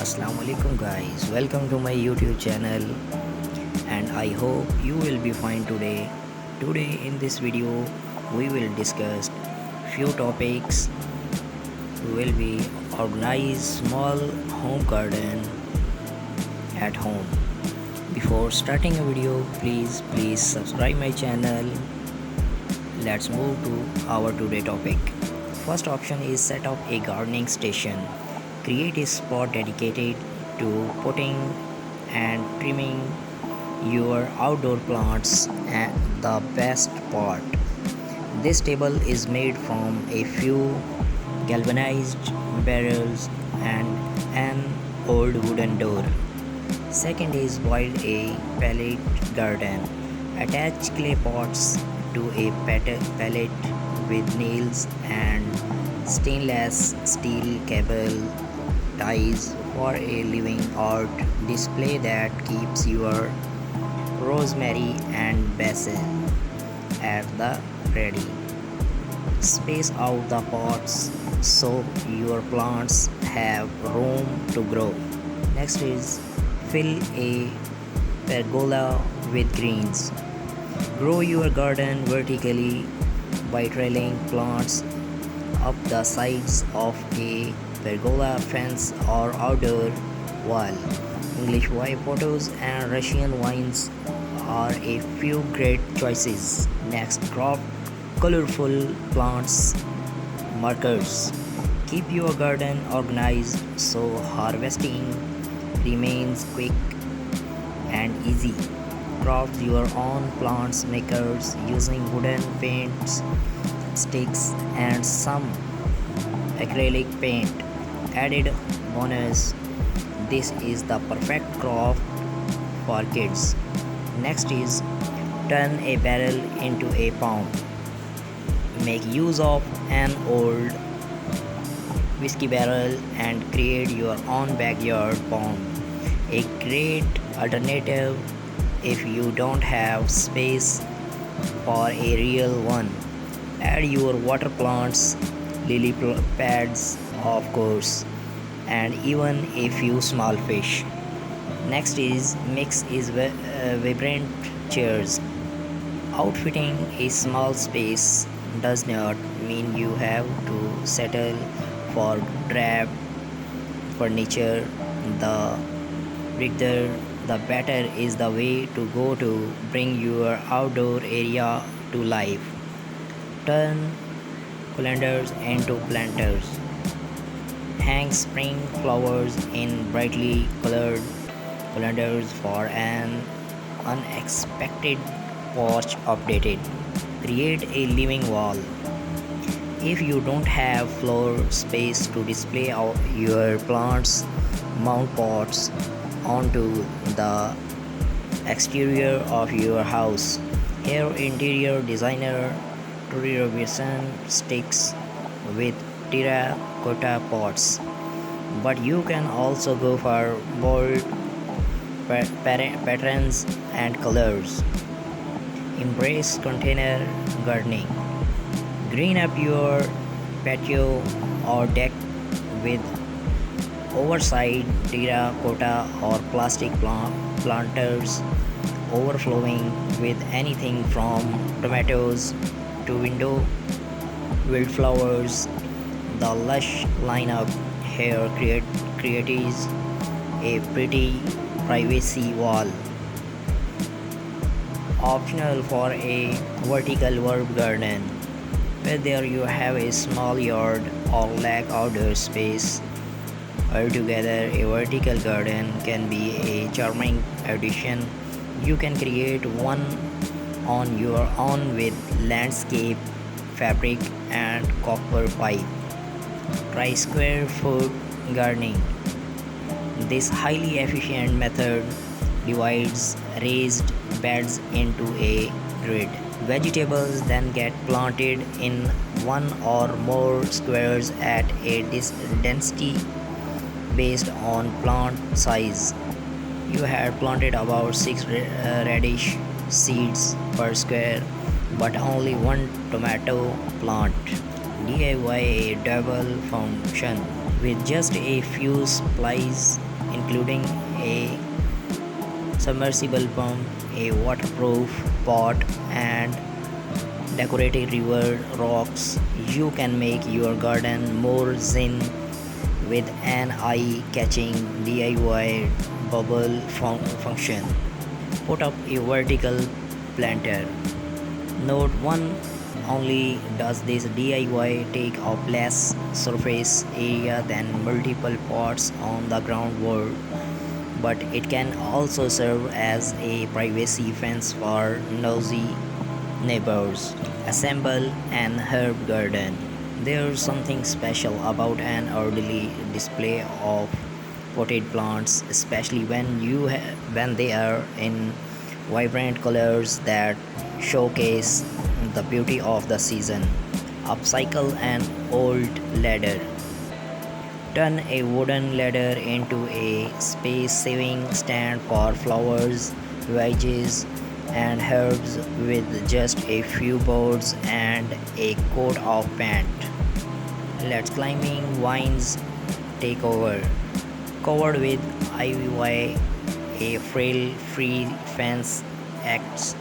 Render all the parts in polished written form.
Assalamualaikum guys, welcome to my YouTube channel and I hope you will be fine today. Today in this video we will discuss few topics. We will be organize small home garden at home. Before starting a video, please subscribe my channel. Let's move to our today topic. First option is set up a gardening station. Create a spot dedicated to potting and trimming your outdoor plants. And the best part, this table is made from a few galvanized barrels and an old wooden door. Second is build a pallet garden. Attach clay pots to a pallet with nails and stainless steel cable ties for a living art display that keeps your rosemary and basil at the ready. Space out the pots so your plants have room to grow. Next is fill a pergola with greens. Grow your garden vertically by trailing plants up the sides of a pergola fence or outdoor wall. English white potatoes and Russian vines are a few great choices. Next, crop colorful plants markers. Keep your garden organized so harvesting remains quick and easy. Craft your own plants makers using wooden paints, sticks and some acrylic paint. Added bonus, this is the perfect craft for kids. Next is turn a barrel into a pond. Make use of an old whiskey barrel and create your own backyard pond. A great alternative if you don't have space for a real one. Add your water plants, lily pads of course, and even a few small fish. Next is mix is vibrant chairs. Outfitting a small space does not mean you have to settle for drab furniture. The richer the better is the way to go to bring your outdoor area to life. Turn calendars into planters. Hang spring flowers in brightly colored calendars for an unexpected porch updated. Create a living wall. If you don't have floor space to display your plants, mount pots onto the exterior of your house. Here, interior designer Tori Robinson sticks with terracotta pots, but you can also go for bold patterns and colors. Embrace container gardening. Green up your patio or deck with oversized terracotta or plastic planters overflowing with anything from tomatoes to window wildflowers. The lush lineup here creates a pretty privacy wall. Optional for a vertical herb garden. Whether you have a small yard or lack outdoor space, altogether a vertical garden can be a charming addition. You can create one on your own with landscape fabric and copper pipe. Try square foot gardening. This highly efficient method divides raised beds into a grid. Vegetables then get planted in one or more squares at a density based on plant size. You had planted about 6 radish seeds per square, but only one tomato plant. DIY a double function with just a few supplies including a submersible pump, a waterproof pot, and decorated river rocks. You can make your garden more zen with an eye-catching DIY bubble function. Put up a vertical planter. Note 1, only does this DIY take up less surface area than multiple pots on the ground wall, but it can also serve as a privacy fence for nosy neighbors. Assemble an herb garden. There's something special about an orderly display of potted plants, especially when they are in vibrant colors that showcase the beauty of the season. Upcycle an old ladder. Turn a wooden ladder into a space-saving stand for flowers, veggies, and herbs with just a few boards and a coat of paint. Let climbing vines take over. Covered with ivy, a frail free fence acts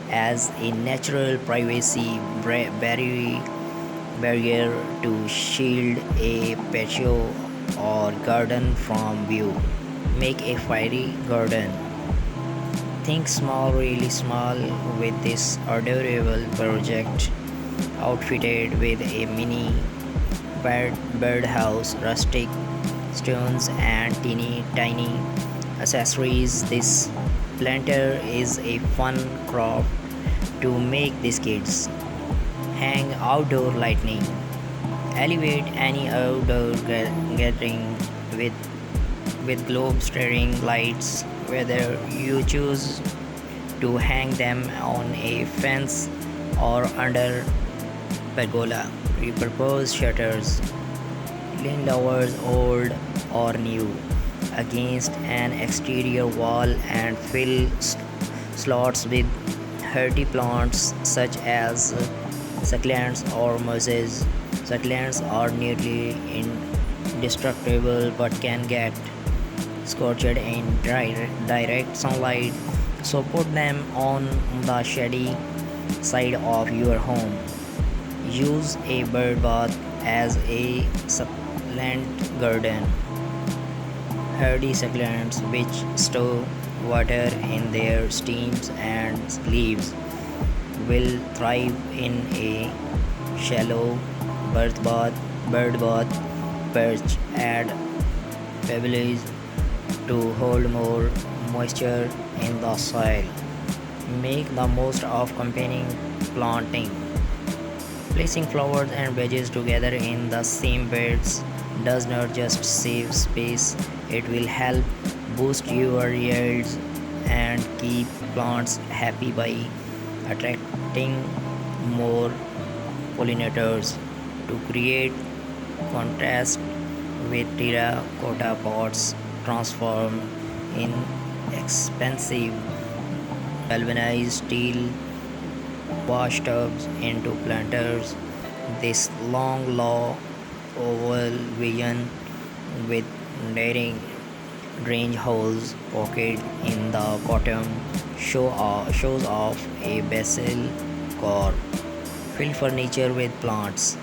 as a natural privacy barrier to shield a patio or garden from view. Make a fairy garden. Think small, really small with this adorable project, outfitted with a mini birdhouse, rustic stones, and teeny tiny accessories. This planter is a fun craft to make these kids. Hang outdoor lighting. Elevate any outdoor gathering with globe staring lights, whether you choose to hang them on a fence or under pergola. Repurpose shutters, lean lowers old or new against an exterior wall and fill slots with hardy plants such as succulents or mosses. Succulents are nearly indestructible but can get scorched in direct sunlight, so put them on the shady side of your home. Use a bird bath as a succulent garden. Hardy succulents which store water in their stems and leaves will thrive in a shallow bird bath perch. Add pebbles to hold more moisture in the soil. Make the most of combining planting. Placing flowers and veggies together in the same beds does not just save space, it will help boost your yields and keep plants happy by attracting more pollinators. To create contrast with terracotta pots transformed in expensive galvanized steel washtubs into planters. This long low oval vision with daring drainage holes pocket in the bottom shows off a basil corp. Fill furniture with plants.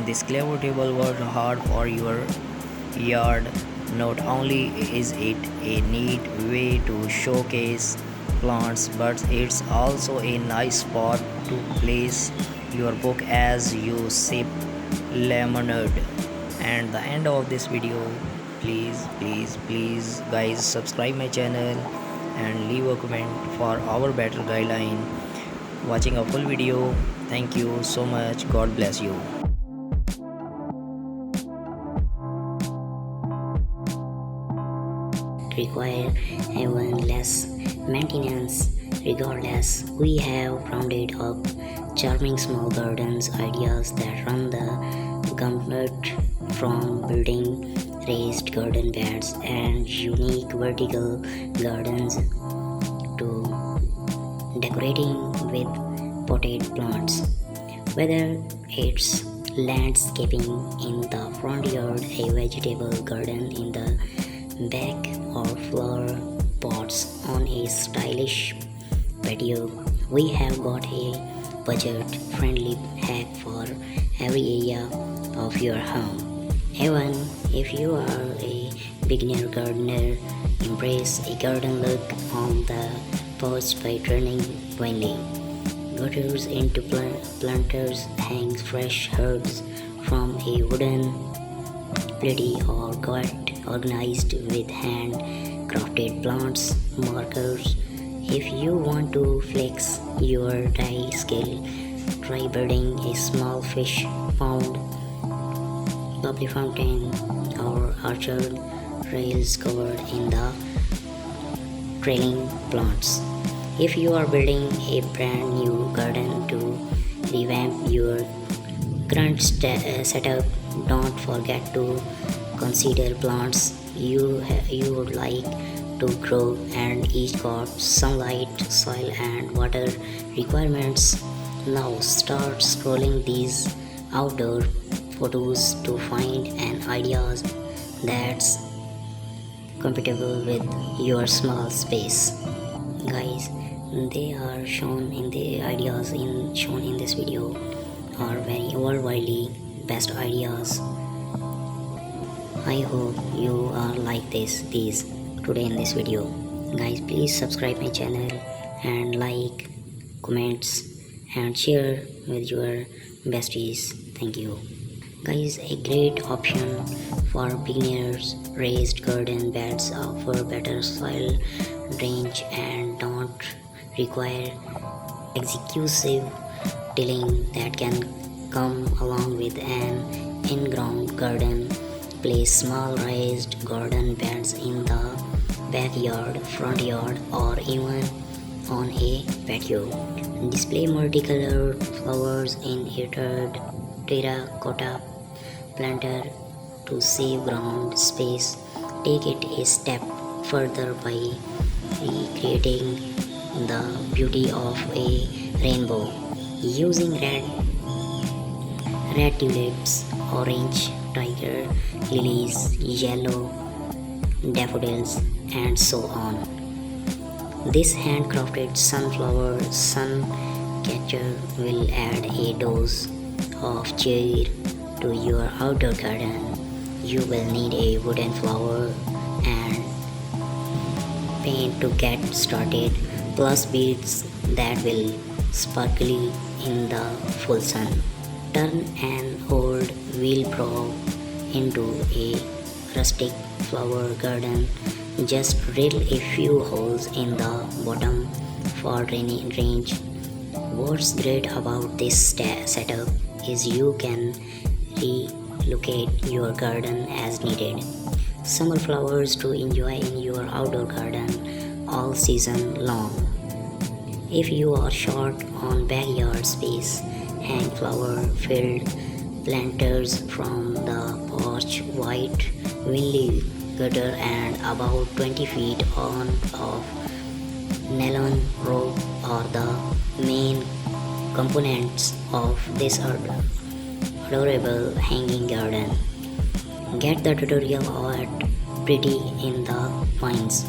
This clever table worked hard for your yard. Not only is it a neat way to showcase plants, but it's also a nice spot to place your book as you sip lemonade. And the end of this video, please guys, subscribe my channel and leave a comment for our better guideline. Watching a full video, thank you so much, God bless you. Require even less maintenance. Regardless, we have rounded up charming small gardens ideas that run the gamut from building raised garden beds and unique vertical gardens to decorating with potted plants. Whether it's landscaping in the front yard, a vegetable garden in the back or flower pots on a stylish patio, we have got a budget-friendly hack for every area of your home. Even if you are a beginner gardener, embrace a garden look on the porch by turning windy gutters into planters, hang fresh herbs from a wooden platy or got organized with hand crafted plants markers. If you want to flex your dye skill, try building a small fish pond, bubbly fountain, or orchard rails covered in the trailing plants. If you are building a brand new garden to revamp your current setup, don't forget to consider plants you would like to grow and each got sunlight, soil and water requirements. Now start scrolling these outdoor photos to find an ideas that's compatible with your small space. Guys, they are shown in the ideas shown in this video are very worldwide best ideas. I hope you are like these today in this video. Guys, please subscribe my channel and like, comments and share with your besties. Thank you. Guys, a great option for beginners. Raised garden beds offer better soil drainage and don't require excessive tilling that can come along with an in-ground garden. Place small raised garden beds in the backyard, front yard, or even on a patio. Display multicolored flowers in a terracotta planter to save ground space. Take it a step further by recreating the beauty of a rainbow using red tulips, orange tiger lilies, yellow daffodils, and so on. This handcrafted sunflower sun catcher will add a dose of cheer to your outdoor garden. You will need a wooden flower and paint to get started, plus beads that will sparkle in the full sun. Turn an old wheelbarrow into a rustic flower garden. Just drill a few holes in the bottom for drainage. What's great about this setup is you can relocate your garden as needed. Summer flowers to enjoy in your outdoor garden all season long. If you are short on backyard space, hang flower-filled planters from the porch, white windy gutter and about 20 feet on of nylon rope are the main components of this adorable hanging garden. Get the tutorial at Pretty in the Pines.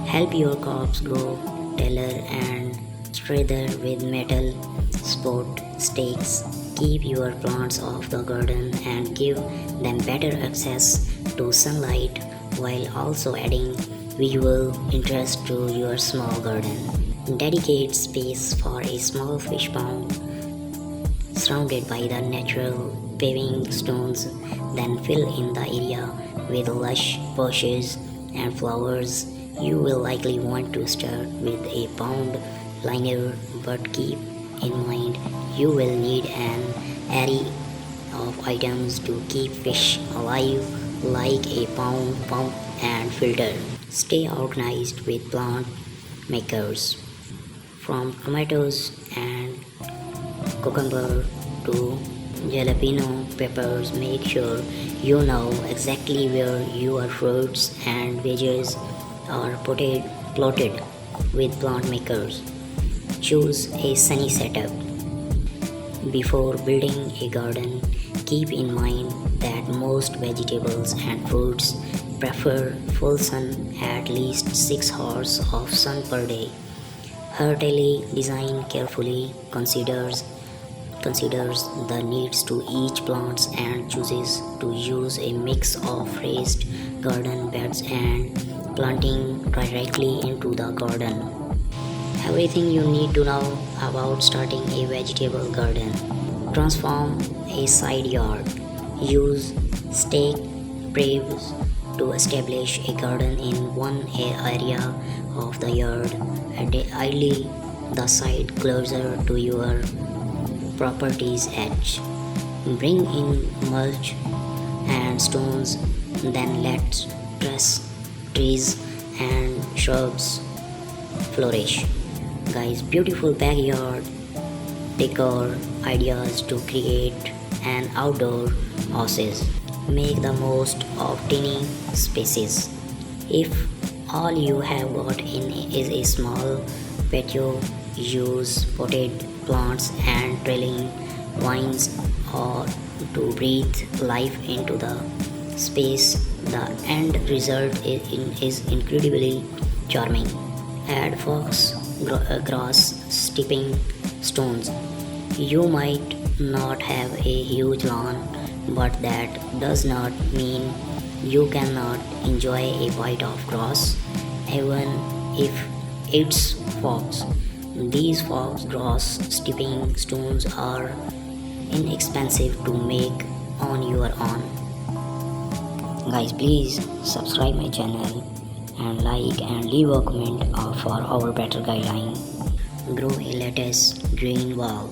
Help your crops grow taller and straighter with metal support stakes. Keep your plants off the garden and give them better access to sunlight while also adding visual interest to your small garden. Dedicate space for a small fish pond surrounded by the natural paving stones, then fill in the area with lush bushes and flowers. You will likely want to start with a pond liner, but keep in mind you will need an array of items to keep fish alive, like a pond pump and filter. Stay organized with plant makers. From tomatoes and cucumber to jalapeno peppers, make sure you know exactly where your fruits and veggies are plotted with plant makers. Choose a sunny setup. Before building a garden, keep in mind that most vegetables and fruits prefer full sun, at least 6 hours of sun per day. Heartily design carefully considers the needs to each plants and chooses to use a mix of raised garden beds and planting directly into the garden. Everything you need to know about starting a vegetable garden. Transform a side yard. Use stake braids to establish a garden in one area of the yard, and ideally the side closer to your property's edge. Bring in mulch and stones, then let trees and shrubs flourish. Guys, beautiful backyard decor ideas to create an outdoor oasis. Make the most of tiny spaces. If all you have got in is a small patio, use potted plants and trailing vines or to breathe life into the space. The end result is incredibly charming. Add grass stepping stones. You might not have a huge lawn, but that does not mean you cannot enjoy a bite of grass, even if it's fox. These fox grass stepping stones are inexpensive to make on your own. Guys, please subscribe my channel and like and leave a comment for our better guideline. Grow a lettuce green wall.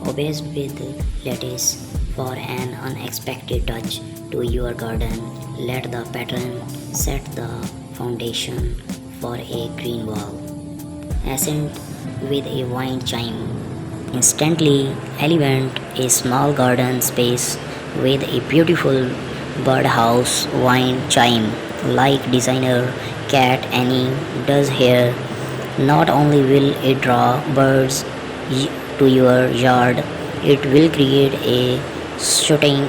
Obsessed with lettuce for an unexpected touch to your garden. Let the pattern set the foundation for a green wall. Accent with a wind chime. Instantly elevate a small garden space with a beautiful birdhouse wind chime like designer Cat Annie does here. Not only will it draw birds to your yard, it will create a shooting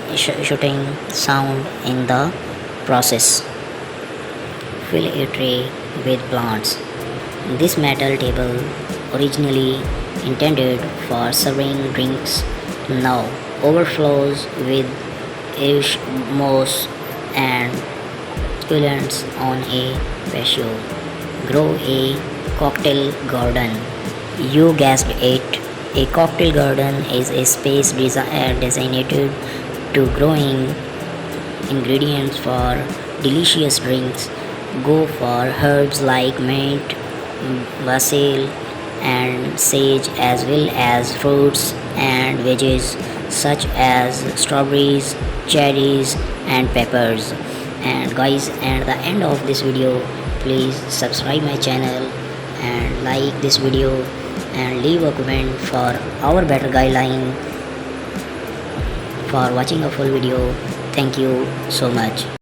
sound in the process. Fill a tray with plants. This metal table, originally intended for serving drinks, now overflows with ash, moss, and succulents on a patio. Grow a cocktail garden. You guessed it. A cocktail garden is a space designated to growing ingredients for delicious drinks. Go for herbs like mint, basil, and sage, as well as fruits and veggies such as strawberries, cherries, and peppers. And guys, at the end of this video, please subscribe my channel and like this video and leave a comment for our better guideline. For watching a full video, thank you so much.